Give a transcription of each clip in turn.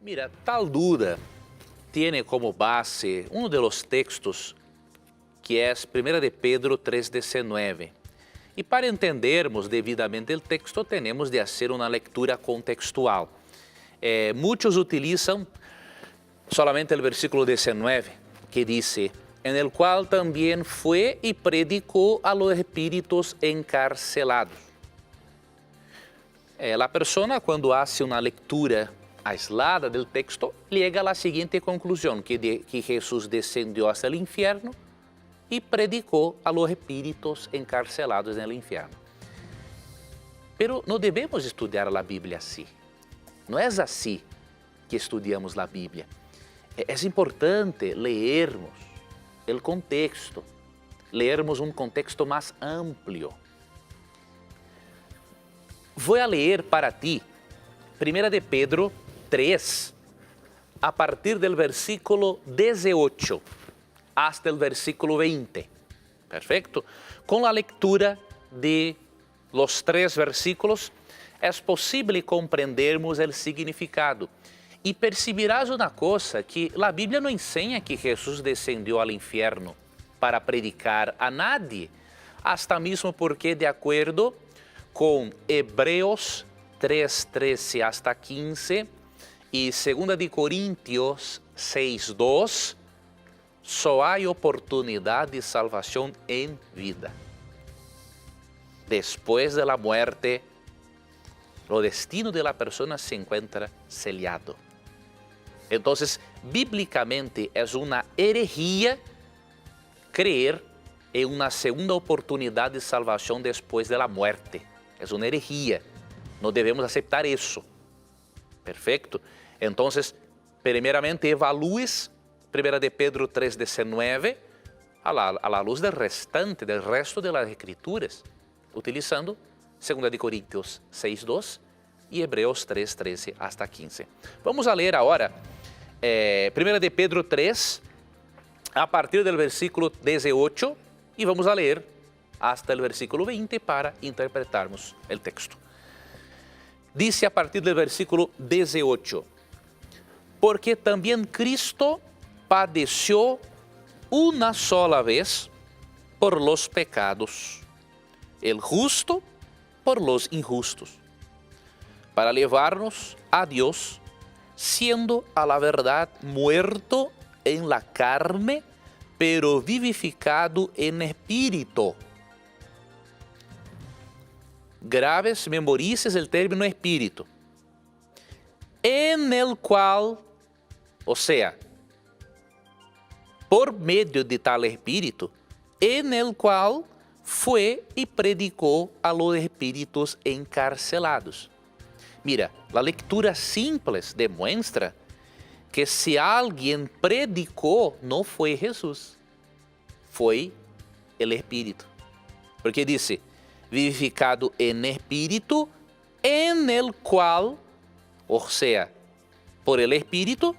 Mira, tal duda tiene como base uno de los textos que es 1 de Pedro 3:19. E para entendermos devidamente o texto, temos de fazer uma leitura contextual. Muitos utilizam solamente o versículo 19, que diz, en el cual também foi e predicou a los espíritos encarcelados. A pessoa, quando faz uma leitura aislada do texto, chega à seguinte conclusão, que Jesus descendeu hasta o inferno e predicou a los espíritos encarcelados no inferno. Pero não devemos estudar a Bíblia assim. Não é assim que estudamos a Bíblia. É importante lermos o contexto, lermos um contexto mais amplo. Vou ler para ti 1 de Pedro 3, a partir do versículo 18 hasta el versículo 20. Perfecto? Com a leitura de los 3 versículos, é possível compreendermos o significado. E percibirás uma coisa, que a Bíblia não ensina que Jesus descendeu ao inferno para predicar a nadie, hasta mesmo porque, de acordo com Hebreus 3:13 hasta 15 e 2 de Coríntios 6:2, só há oportunidade de salvação em vida. Depois da muerte, o destino de la persona se encuentra sellado. Então, bíblicamente, é uma herejia creer em uma segunda oportunidade de salvação depois da muerte. É uma herejia. Não devemos aceitar isso. Perfeito? Então, primeiramente, evalúes 1 de Pedro 3:19 a la luz del resto de las Escrituras, utilizando 2 de Coríntios 6:2 e Hebreus 3:13 hasta 15. Vamos a ler agora 1 de Pedro 3, a partir do versículo 18, e vamos a ler hasta o versículo 20 para interpretarmos o texto. Dice a partir do versículo 18, porque também Cristo padeció una sola vez por los pecados, el justo por los injustos, para llevarnos a Dios, siendo a la verdad muerto en la carne, pero vivificado en espíritu. Graves, memorices el término espíritu, en el cual, o sea, por medio de tal espíritu, en el cual fue y predicó a los espíritus encarcelados. Mira, la lectura simples demuestra que si alguien predicó, no fue Jesús, fue el Espíritu. Porque dice, vivificado en espíritu, en el cual, o sea, por el Espíritu,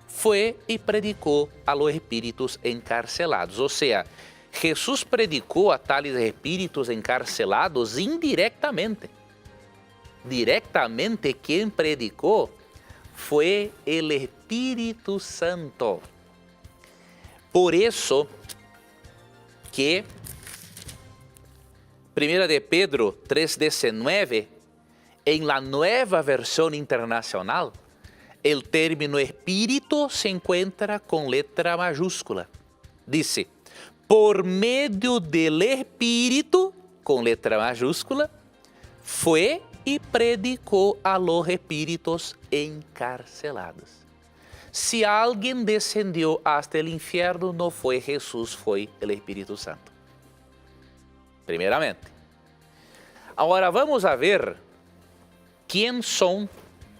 foi e predicou a los espíritos encarcelados. Ou seja, Jesus predicou a tales espíritos encarcelados indiretamente. Directamente quem predicou foi o Espírito Santo. Por isso que 1 de Pedro 3:19, em la nueva versão internacional, el término espíritu se encuentra con letra mayúscula. Dice, por medio del espíritu, con letra mayúscula, fue y predicó a los espíritus encarcelados. Si alguien descendió hasta el infierno, no fue Jesús, fue el Espíritu Santo. Primeiramente. Agora vamos a ver quién son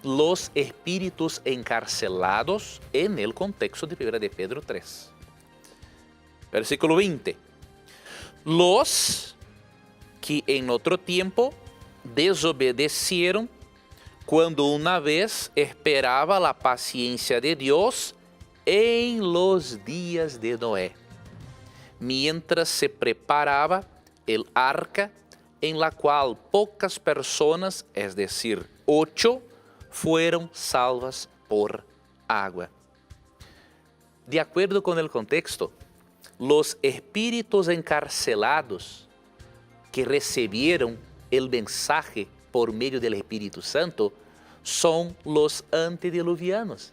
los espíritus encarcelados en el contexto de 1 de Pedro 3. Versículo 20. Los que en otro tiempo desobedecieron cuando una vez esperaba la paciencia de Dios en los días de Noé, mientras se preparaba el arca en la cual pocas personas, es decir, 8, fueron salvas por agua. De acuerdo con el contexto, los espíritus encarcelados que recibieron el mensaje por medio del Espíritu Santo son los antediluvianos,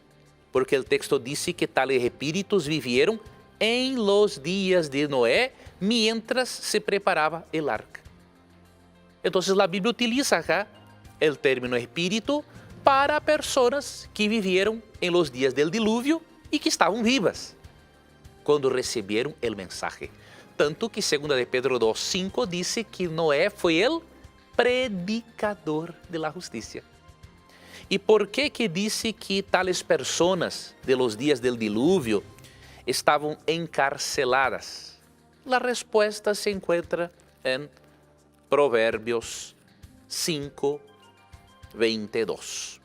porque el texto dice que tales espíritus vivieron en los días de Noé mientras se preparaba el arca. Entonces la Biblia utiliza acá el término espíritu para personas que vivieron en los días del diluvio y que estaban vivas cuando recibieron el mensaje. Tanto que 2 de Pedro 2:5 dice que Noé fue el predicador de la justicia. ¿Y por qué que dice que tales personas de los días del diluvio estaban encarceladas? La respuesta se encuentra en Proverbios 5:22.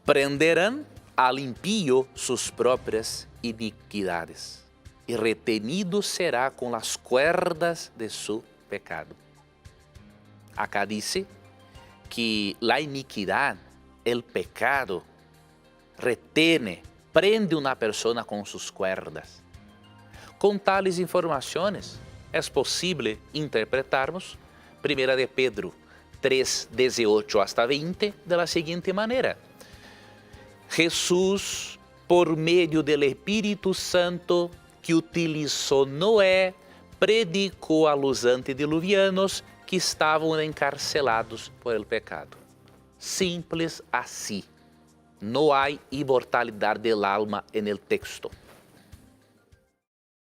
Prenderán al impío sus propias iniquidades, y retenido será con las cuerdas de su pecado. Acá dice que la iniquidad, el pecado, prende una persona con sus cuerdas. Con tales informaciones es posible interpretarmos 1 de Pedro 3:18 hasta 20 de la siguiente manera. Jesús, por medio del Espíritu Santo que utilizó Noé, predicó a los antediluvianos que estavam encarcelados por el pecado. Simples assim. Não há imortalidade del alma en el texto.